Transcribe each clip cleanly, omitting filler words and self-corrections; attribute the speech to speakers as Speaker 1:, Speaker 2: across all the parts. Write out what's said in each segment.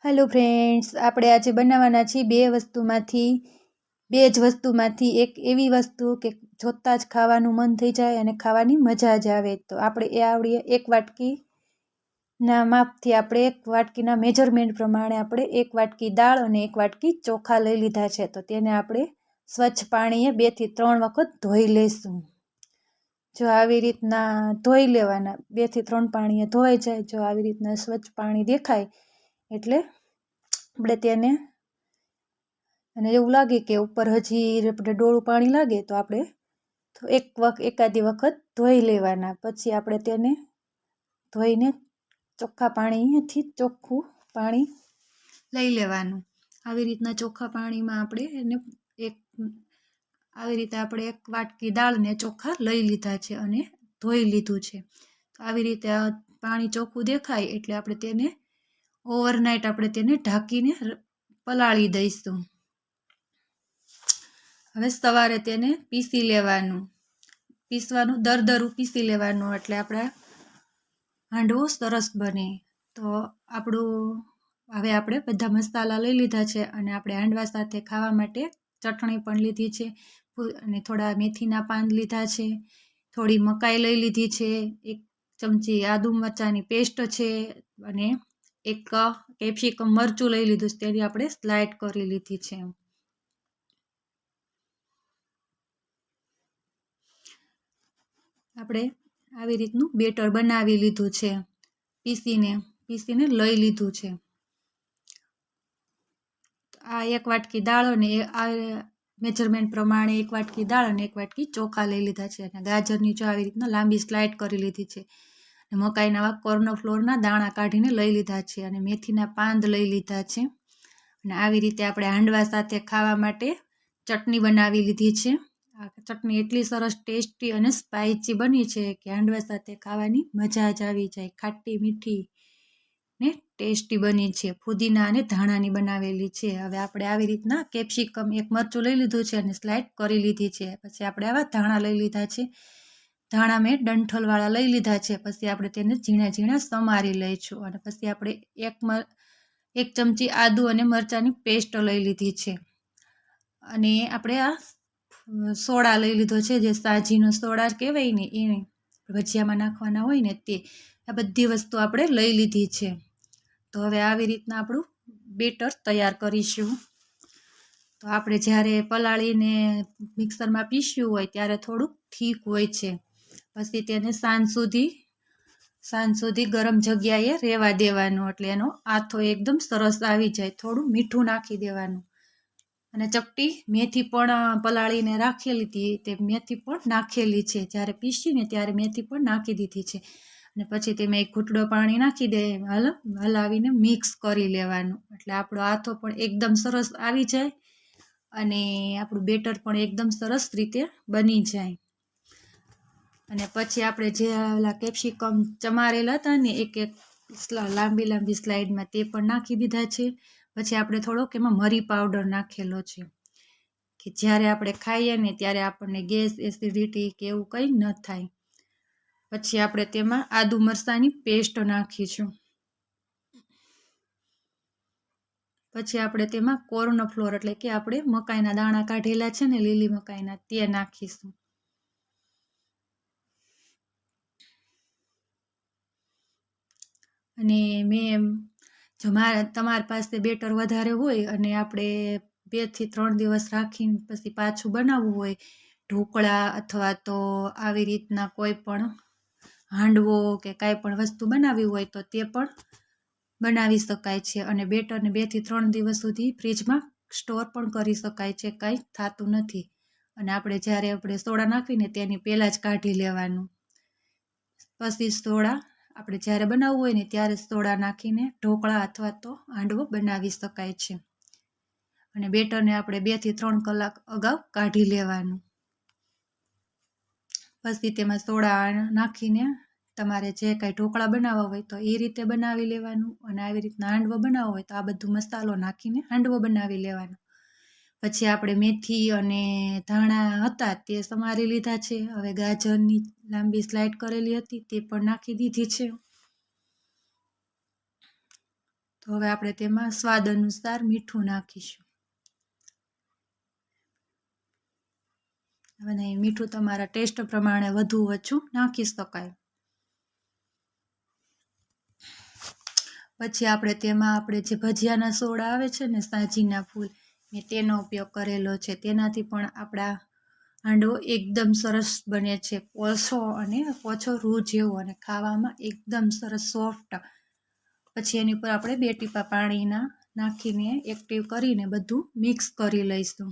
Speaker 1: Hello friends, આપણે આજે બનાવવાના છીએ બે જ વસ્તુમાંથી એક એવી વસ્તુ કે જોતાં જ ખાવાનું મન થઈ જાય અને ખાવાની મજા જ આવે. તો આપણે એ આવડીએ એક વાટકીના માપથી આપણે એક વાટકીના મેજરમેન્ટ પ્રમાણે આપણે એક વાટકી દાળ અને એક વાટકી ચોખા લઈ લીધા છે. તો તેને આપણે સ્વચ્છ પાણીએ 2 થી 3 વખત ધોઈ લઈશું. જો આવી રીતના ધોઈ લેવાના, 2 થી 3 પાણીએ ધોવાઈ જાય. જો આવી રીતના સ્વચ્છ પાણી દેખાય એટલે આપણે તેને, અને એવું લાગે કે ઉપર હજી આપણે ડોળું પાણી લાગે તો આપણે એકાદી વખત ધોઈ લેવાના. પછી આપણે તેને ધોઈને ચોખ્ખા પાણીથી ચોખ્ખું પાણી લઈ લેવાનું. આવી રીતના ચોખ્ખા પાણીમાં આપણે એને આવી રીતે આપણે એક વાટકી દાળને ચોખા લઈ લીધા છે અને ધોઈ લીધું છે. તો આવી રીતે પાણી ચોખ્ખું દેખાય એટલે આપણે તેને ઓવરનાઇટ આપણે તેને ઢાંકીને પલાળી દઈશું. હવે સવારે તેને પીસી લેવાનું, દરદરું પીસી લેવાનું એટલે આપણા હાંડવો સરસ બને. તો હવે આપણે બધા મસાલા લઈ લીધા છે અને આપણે હાંડવા સાથે ખાવા માટે ચટણી પણ લીધી છે અને થોડા મેથીના પાન લીધા છે, થોડી મકાઈ લઈ લીધી છે, 1 ચમચી આદુ મરચાંની પેસ્ટ છે અને 1 કેપ્સિકમ મરચું લઈ લીધું છે, તેની આપણે સ્લાઇડ કરી લીધી છે. આપણે આવી રીતનું બેટર બનાવી લીધું છે, પીસીને લઈ લીધું છે. આ 1 વાટકી દાળ અને આ મેજરમેન્ટ પ્રમાણે 1 વાટકી દાળ અને 1 વાટકી ચોખા લઈ લીધા છે અને ગાજરની જો આવી રીતના લાંબી સ્લાઇડ કરી લીધી છે અને મકાઈના કોર્નફ્લોરના દાણા કાઢીને લઈ લીધા છે અને મેથીના પાંદ લઈ લીધા છે. અને આવી રીતે આપણે હાંડવા સાથે ખાવા માટે ચટણી બનાવી લીધી છે. આ ચટણી એટલી સરસ ટેસ્ટી અને સ્પાઇસી બની છે કે હાંડવા સાથે ખાવાની મજા જ આવી જાય. ખાટી મીઠી ને ટેસ્ટી બની છે. ફુદીના અને ધાણાની બનાવેલી છે. હવે આપણે આવી રીતના કેપ્સિકમ 1 મરચું લઈ લીધું છે અને સ્લાઇડ કરી લીધી છે. પછી આપણે આવા ધાણા લઈ લીધા છે. ધાણા મેં ડંઠલવાળા લઈ લીધા છે. પછી આપણે તેને ઝીણા ઝીણા સમારી લઈશું અને પછી આપણે 1 ચમચી આદુ અને મરચાંની પેસ્ટ લઈ લીધી છે અને આપણે આ સોડા લઈ લીધો છે, જે સાજીનો સોડા કહેવાય ને, એને ભજીયામાં નાખવાના હોય ને તે. આ બધી વસ્તુ આપણે લઈ લીધી છે. તો હવે આવી રીતના આપણું બેટર તૈયાર કરીશું. તો આપણે જ્યારે પલાળીને મિક્સરમાં પીસ્યું હોય ત્યારે થોડુંક ઠીક હોય છે. પછી તેને સાંજ સુધી ગરમ જગ્યાએ રહેવા દેવાનું એટલે એનો આથો એકદમ સરસ આવી જાય. થોડું મીઠું નાખી દેવાનું અને ચપટી મેથી પણ પલાળીને રાખેલી હતી, તે મેથી પણ નાખેલી છે. જ્યારે પીસીને ત્યારે મેથી પણ નાખી દીધી છે અને પછી તેમાં 1 ઘૂંટડો પાણી નાખી દે, હલાવીને મિક્સ કરી લેવાનું એટલે આપણો આથો પણ એકદમ સરસ આવી જાય અને આપણું બેટર પણ એકદમ સરસ રીતે બની જાય. અને પછી આપણે જે ઓલા કેપ્સિકમ ચમારેલા હતા ને એક લાંબી સ્લાઇડમાં, તે પણ નાખી દીધા છે. પછી આપણે થોડોક એમાં મરી પાવડર નાખેલો છે કે જ્યારે આપણે ખાઈએ ને ત્યારે આપણને ગેસ, એસિડિટી કે એવું કંઈ ન થાય. પછી આપણે તેમાં આદુ મરચાંની પેસ્ટ નાખીશું. પછી આપણે તેમાં કોર્નફ્લોર એટલે કે આપણે મકાઈના દાણા કાઢેલા છે ને, લીલી મકાઈના, તે નાખીશું. અને તમારી પાસે બેટર વધારે હોય અને આપણે 2 થી 3 દિવસ રાખીને પછી પાછું બનાવવું હોય, ઢોકળા અથવા તો આવી રીતના કોઈ પણ હાંડવો કે કાંઈ પણ વસ્તુ બનાવવી હોય તો તે પણ બનાવી શકાય છે. અને બેટરને 2 થી 3 દિવસ સુધી ફ્રીજમાં સ્ટોર પણ કરી શકાય છે, કંઈ થતું નથી. અને જ્યારે આપણે સોડા નાખીને તેની પહેલાં જ કાઢી લેવાનું. પછી આપણે જ્યારે બનાવવું હોય ને ત્યારે સોડા નાખીને ઢોકળા અથવા તો હાંડવો બનાવી શકાય છે. અને બેટરને આપણે 2 થી 3 કલાક અગાઉ કાઢી લેવાનું. પછી તેમાં સોડા નાખીને તમારે જે કાંઈ ઢોકળા બનાવવા હોય તો એ રીતે બનાવી લેવાનું અને આવી રીતના હાંડવો બનાવવો હોય તો આ બધું મસાલો નાખીને હાંડવો બનાવી લેવાનો. પછી આપણે મેથી અને ધાણા હતા તે સમારી લીધા છે. હવે ગાજરની લાંબી સ્લાઇડ કરેલી હતી તે પણ નાખી દીધી છે. તો તો હવે આપણે તેમાં સ્વાદ અનુસાર મીઠું નાખીશું. અને મીઠું તમારા ટેસ્ટ પ્રમાણે વધુ ઓછું નાખી શકાય. પછી આપણે તેમાં જે ભજીયાના સોડા આવે છે ને, સાજીના ફૂલ, મેં તેનો ઉપયોગ કરેલો છે. તેનાથી પણ આપણા હાંડવો એકદમ સરસ બને છે, પોચો રૂ જેવો અને ખાવામાં એકદમ સરસ સોફ્ટ. પછી એની ઉપર આપણે 2 ટીપા પાણીના નાખીને એક્ટિવ કરીને બધું મિક્સ કરી લઈશું.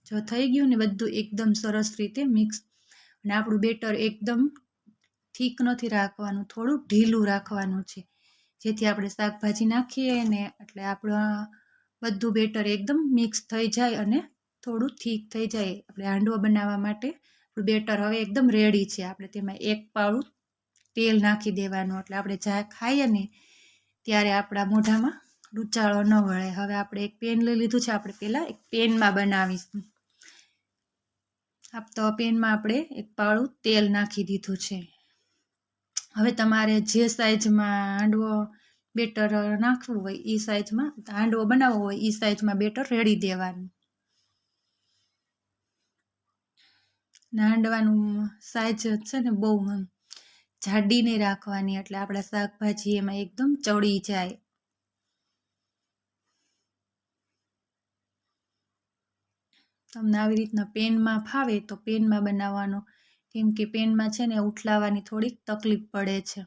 Speaker 1: જો થઈ ગયું ને બધું એકદમ સરસ રીતે મિક્સ, અને આપણું બેટર એકદમ થીક નથી રાખવાનું, થોડું ઢીલું રાખવાનું છે, જેથી આપણે શાકભાજી નાખીએ ને એટલે આપણું બધું બેટર એકદમ મિક્સ થઈ જાય અને થોડું થીક થઈ જાય. આપણે હાંડવો બનાવવા માટે આપણું બેટર હવે એકદમ રેડી છે. આપણે તેમાં 1 પાવડું તેલ નાખી દેવાનું, એટલે આપણે જ્યાં ખાઈએ ને ત્યારે આપણા મોઢામાં રૂચાળો ન વળે. હવે આપણે એક પેન લઈ લીધું છે. આપણે પહેલાં એક પેનમાં બનાવીશું. તો પેનમાં આપણે 1 પાવડું તેલ નાખી દીધું છે. હવે તમારે જે સાઈઝમાં હાંડવો બેટર નાખવું હોય એ સાઈઝમાં, હાંડવો બનાવવો હોય એ સાઈઝમાં બેટર રેડી દેવાનું. હાંડવાનું સાઈઝ છે ને બહુ જાડી નહીં રાખવાની, એટલે આપણા શાકભાજી એમાં એકદમ ચડી જાય. તમને આવી રીતના પેનમાં ફાવે તો પેનમાં બનાવવાનો, કેમ કે પેનમાં છે ને ઉઠલાવવાની થોડીક તકલીફ પડે છે.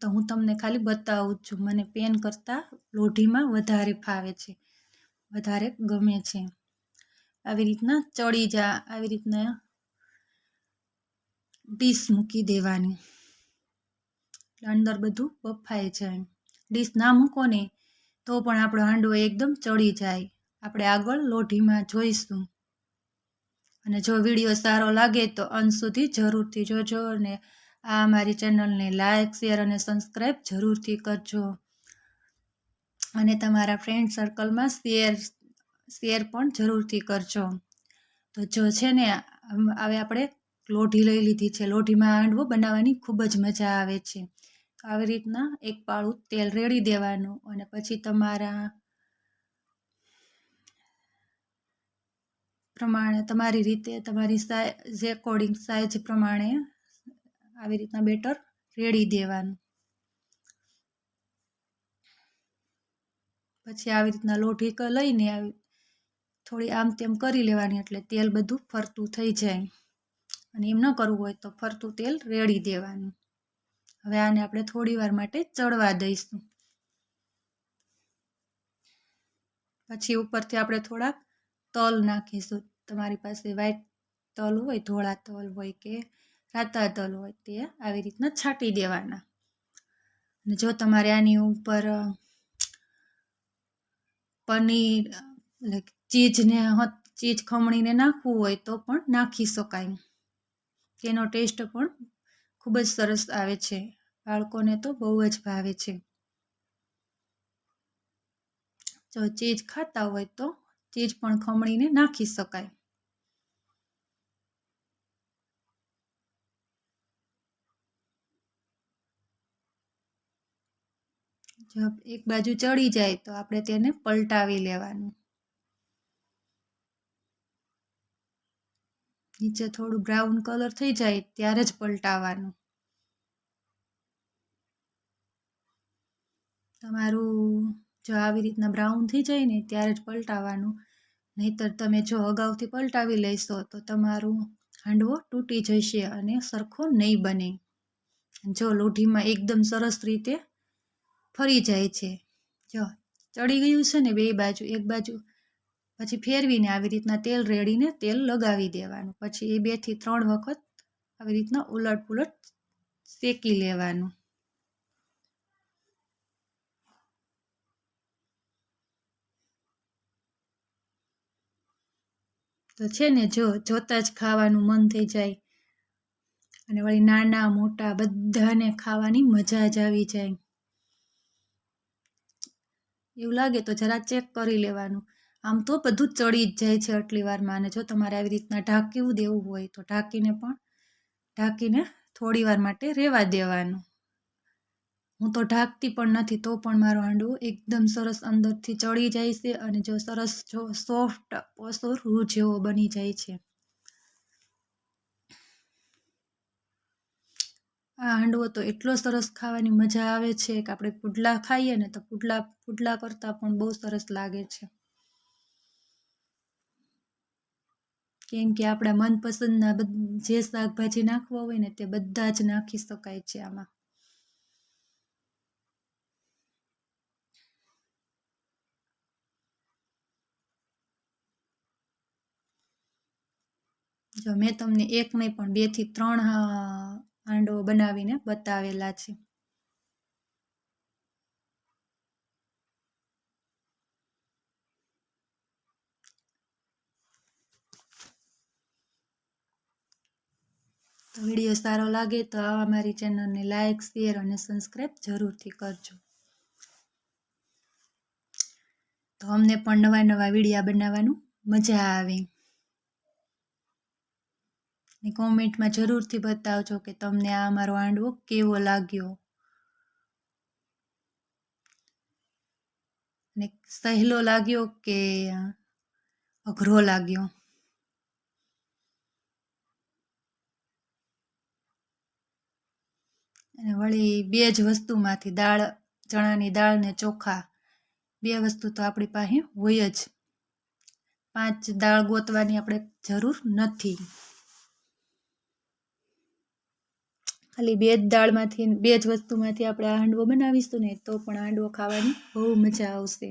Speaker 1: તો હું તમને ખાલી બતાવું છું. મને પેન કરતાં લોઢીમાં વધારે ફાવે છે, વધારે ગમે છે. આવી રીતના આવી રીતના ડીશ મૂકી દેવાની, એટલે અંદર બધું બફાઈ જાય. ડીશ ના મૂકો ને તો પણ આપણો હાંડવો એકદમ ચડી જાય. આપણે આગળ લોઢીમાં જોઈશું. અને જો વિડીયો સારો લાગે તો અંત સુધી જરૂરથી જોજો, અને આ મારી ચેનલને લાઈક, શેર અને સબસ્ક્રાઈબ જરૂરથી કરજો. અને તમારા ફ્રેન્ડ સર્કલમાં શેર પણ જરૂરથી કરજો. તો જો છે ને હવે આપણે લોઢી લઈ લીધી છે. લોઢીમાં હાંડવો બનાવવાની ખૂબ જ મજા આવે છે. તો આવી રીતના 1 પાવડું તેલ રેડી દેવાનું, અને પછી તમારા પ્રમાણે, તમારી રીતે, તમારી જે અકોર્ડિંગ સાઈઝ પ્રમાણે આવી રીતના બેટર રેડી દેવાનું. પછી આવી રીતના લોઢી લઈને થોડી આમ તેમ કરી લેવાની, એટલે તેલ બધું ફરતું થઈ જાય. અને એમ ન કરવું હોય તો ફરતું તેલ રેડી દેવાનું. હવે આને આપણે થોડી વાર માટે ચડવા દઈશું. પછી ઉપરથી આપણે થોડાક તલ નાખીશું. તમારી પાસે વ્હાઈટ તલ હોય, ધોળા તલ હોય કે રાતા તલ હોય, તે આવી રીતના છાંટી દેવાના. અને જો તમારે આની ઉપર પનીર, ચીઝ ખમણીને નાખવું હોય તો પણ નાખી શકાય. તેનો ટેસ્ટ પણ ખૂબ જ સરસ આવે છે. બાળકોને તો બહુ જ ભાવે છે. જો ચીઝ ખાતા હોય તો ચીઝ પણ ખમણીને નાખી શકાય. જો એક બાજુ ચડી જાય તો આપણે તેને પલટાવી લેવાનું. નીચે થોડું બ્રાઉન કલર થઈ જાય ત્યારે જ પલટાવવાનું. તમારું જો આવી રીતના બ્રાઉન થઈ જાય ને ત્યારે જ પલટાવવાનું. નહીંતર તમે જો અગાઉથી પલટાવી લેશો તો તમારું હાંડવો તૂટી જશે અને સરખો નહીં બને. જો લોઢીમાં એકદમ સરસ રીતે ફરી જાય છે. જો ચડી ગયું છે ને 2 બાજુ, એક બાજુ પછી ફેરવીને આવી રીતના તેલ રેડીને તેલ લગાવી દેવાનું. પછી એ 2 થી 3 વખત આવી રીતના ઉલટ પુલટ શેકી લેવાનું. તો છે ને જોતા જ ખાવાનું મન થઈ જાય, અને વળી નાના મોટા બધાને ખાવાની મજા જ આવી જાય. એવું લાગે તો જરા ચેક કરી લેવાનું. આમ તો બધું ચડી જ જાય છે આટલી વારમાં. અને જો તમારે આવી રીતના ઢાંકી દેવું હોય તો ઢાંકીને થોડી વાર માટે રહેવા દેવાનું. હું તો ઢાંકતી પણ નથી તો પણ મારો હાંડવો એકદમ સરસ અંદરથી ચડી જાય છે અને જો સરસ જો સોફ્ટ ઓસો રૂ જેવો બની જાય છે. આ હાંડવો તો એટલો સરસ ખાવાની મજા આવે છે કે આપણે પુડલા ખાઈએ ને તો પુડલા કરતાં પણ બહુ સરસ લાગે છે. કેમ કે આપણા મનપસંદના જે શાકભાજી નાખવા હોય ને તે બધા જ નાખી શકાય છે આમાં. જો મેં તમને એક નહીં પણ 2 થી 3 હાંડવો બનાવીને બતાવેલા છે. તો વિડીયો સારો લાગે તો અમારી ચેનલને લાઇક શેર અને સબસ્ક્રાઈબ જરૂરથી કરજો. તો અમને પણ નવા નવા વિડીયા બનાવવાનું મજા આવે. ને કોમેન્ટમાં જરૂરથી બતાવજો કે તમને આ અમારો હાંડવો કેવો લાગ્યો. ને સહેલો લાગ્યો કે અઘરો લાગ્યો. અને વળી 2 જ વસ્તુમાંથી દાળ, ચણાની દાળ ને ચોખા 2 વસ્તુ તો આપણી પાસે હોય જ. 5 દાળ ગોતવાની આપણે જરૂર નથી. ખાલી 2 જ દાળમાંથી 2 જ વસ્તુમાંથી આપણે આ હાંડવો બનાવીશું ને તો પણ હાંડવો ખાવાની બહુ મજા આવશે.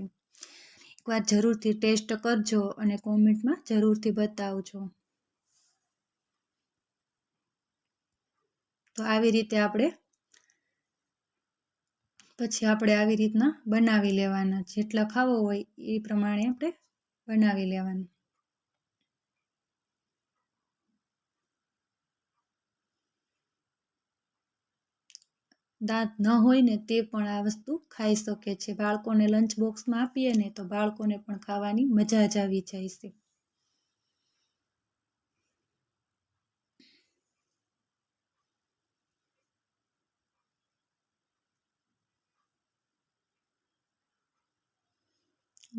Speaker 1: એકવાર જરૂરથી ટેસ્ટ કરજો અને કોમેન્ટમાં જરૂરથી બતાવજો. તો આવી રીતે આપણે આવી રીતના બનાવી લેવાના. જેટલા ખાવો હોય એ પ્રમાણે આપણે બનાવી લેવાનું. દાંત ન હોય ને તે પણ આ વસ્તુ ખાઈ શકે છે. બાળકોને લંચ બોક્સમાં આપીએ ને તો બાળકોને પણ ખાવાની મજા જ આવી જાય છે.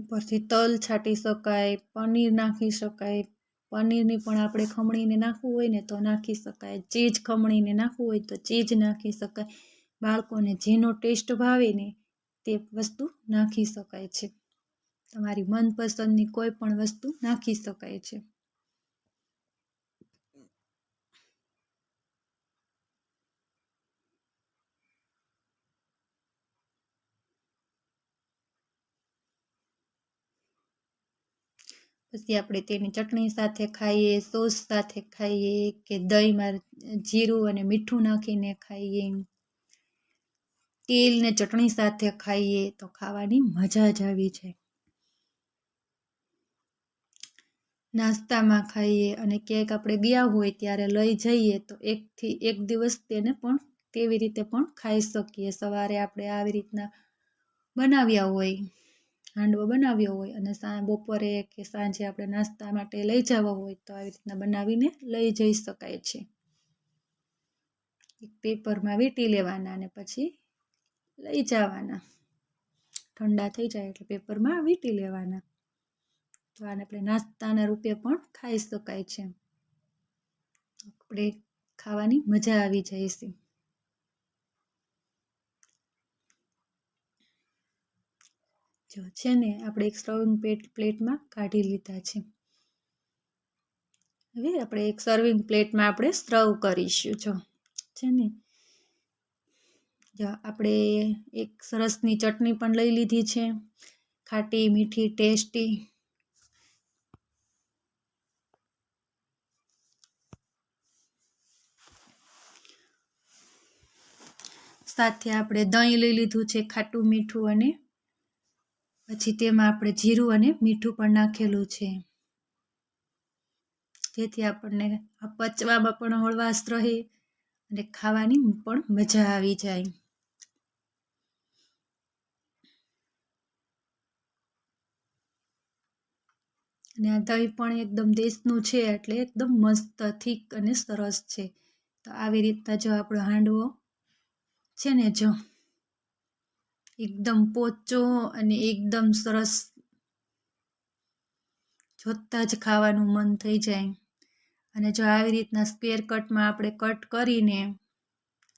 Speaker 1: ઉપરથી તલ છાંટી શકાય, પનીર નાખી શકાય. પનીરની પણ આપણે ખમણીને નાખવું હોય ને તો નાખી શકાય. ચીઝ ખમણીને નાખવું હોય તો ચીઝ નાખી શકાય. બાળકોને જેનો ટેસ્ટ ભાવે ને તે વસ્તુ નાખી શકાય છે. તમારી મનપસંદની કોઈ પણ વસ્તુ નાખી શકાય છે. પછી આપણે તેની ચટણી સાથે ખાઈએ, સોસ સાથે ખાઈએ કે દહીંમાં જીરું અને મીઠું નાખીને ખાઈએ, તેલ ને ચટણી સાથે ખાઈએ તો ખાવાની મજા જ આવી જાય. નાસ્તામાં ખાઈએ અને ક્યાંક આપણે ગયા હોય ત્યારે લઈ જઈએ તો 1 દિવસ તેને પણ તેવી રીતે પણ ખાઈ શકીએ. સવારે આપણે આવી રીતના બનાવ્યા હોય, હાંડવો બનાવ્યો હોય અને બપોરે કે સાંજે આપણે નાસ્તા માટે લઈ જવા હોય તો આવી રીતના બનાવીને લઈ જઈ શકાય છે. એક પેપરમાં વીંટી લેવાના અને પછી લઈ જવાના. ઠંડા થઈ જાય એટલે પેપરમાં વીંટી લેવાના. તો આને આપણે નાસ્તાના રૂપે પણ ખાઈ શકાય છે. આપણે ખાવાની મજા આવી જાય છે. જો છે ને આપણે એક સર્વિંગ પ્લેટમાં કાઢી લીધા છે. હવે આપણે એક સર્વિંગ પ્લેટમાં આપણે સર્વ કરીશું. જો છે ને આપણે એક સરસની ચટણી પણ લઈ લીધી છે. ખાટી મીઠી ટેસ્ટી. સાથે આપણે દહીં લઈ લીધું છે, ખાટું મીઠું, અને પછી તેમાં આપણે જીરું અને મીઠું પણ નાખેલું છે. જેથી આપણને પચવામાં પણ હળવાશ રહે અને ખાવાની પણ મજા આવી જાય. અને આ દહીં પણ એકદમ દેશનું છે એટલે એકદમ મસ્ત થીક અને સરસ છે. તો આવી રીતના જો આપણો હાંડવો છે ને જો એકદમ પોચો અને એકદમ સરસ, જોતાં જ ખાવાનું મન થઈ જાય. અને જો આવી રીતના સ્ક્વેર કટમાં આપણે કટ કરીને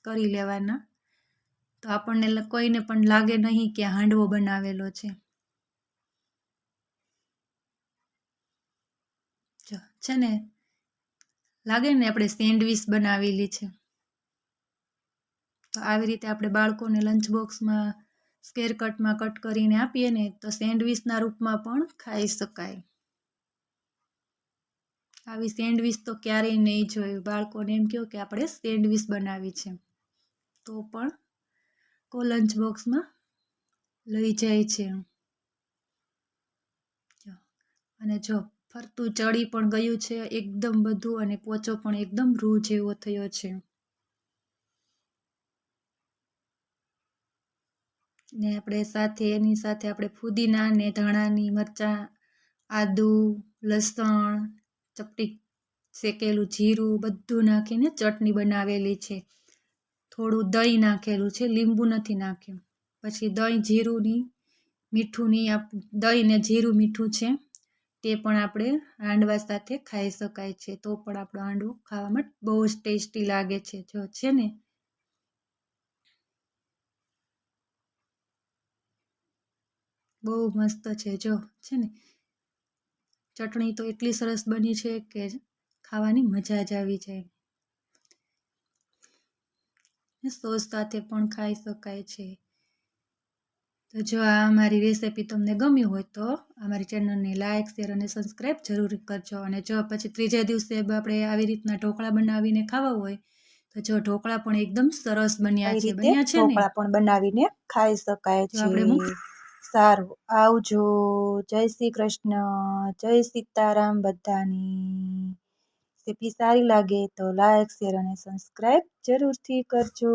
Speaker 1: કરી લેવાના, તો આપણને કોઈને પણ લાગે નહીં કે હાંડવો બનાવેલો છે. જો છે ને લાગે ને આપણે સેન્ડવીચ બનાવેલી છે. તો આવી રીતે આપણે બાળકોને લંચ બોક્સમાં સ્ક્વેર કટમાં કટ કરીને આપીએ ને તો સેન્ડવીચના રૂપમાં પણ ખાઈ શકાય. આવી સેન્ડવીચ તો ક્યારેય નહીં જોયું. બાળકોને એમ કહો કે આપણે સેન્ડવીચ બનાવી છે, તો પણ લંચ બોક્સમાં લઈ જાય છે. અને જો ફરતું ચડી પણ ગયું છે એકદમ બધું, અને પોચો પણ એકદમ રૂ જેવો થયો છે. ને આપણે એની સાથે આપણે ફુદીના ને ધાણાની મરચાં, આદુ, લસણ, ચપટી શેકેલું જીરું બધું નાખીને ચટણી બનાવેલી છે. થોડું દહીં નાખેલું છે, લીંબુ નથી નાખ્યું. પછી દહીં જીરુંની મીઠુંની દહીં ને જીરું મીઠું છે, તે પણ આપણે હાંડવા સાથે ખાઈ શકાય છે. તો પણ આપણો હાંડવો ખાવામાં બહુ જ ટેસ્ટી લાગે છે. જો છે ને બહુ મસ્ત છે. જો છે ને ચટણી તો એટલી સરસ બની છે કે ખાવાની મજા જ આવી જાય. સોસ સાથે પણ ખાઈ શકાય છે. તો જો આ અમારી રેસીપી તમને ગમી હોય તો અમારી ચેનલને લાઇક, શેર અને સબસ્ક્રાઈબ જરૂર કરજો. અને જો પછી ત્રીજા દિવસે આપણે આવી રીતના ઢોકળા બનાવીને ખાવા હોય તો જો ઢોકળા પણ એકદમ સરસ બન્યા છે. બન્યા છે ને
Speaker 2: ઢોકળા પણ બનાવીને ખાઈ શકાય
Speaker 1: જો
Speaker 2: છે.
Speaker 1: આપણે
Speaker 2: સારું, આવજો. જય શ્રી કૃષ્ણ, જય સીતારામ બધાની. રેસીપી સારી લાગે તો લાઇક, શેર અને સબસ્ક્રાઈબ જરૂરથી કરજો.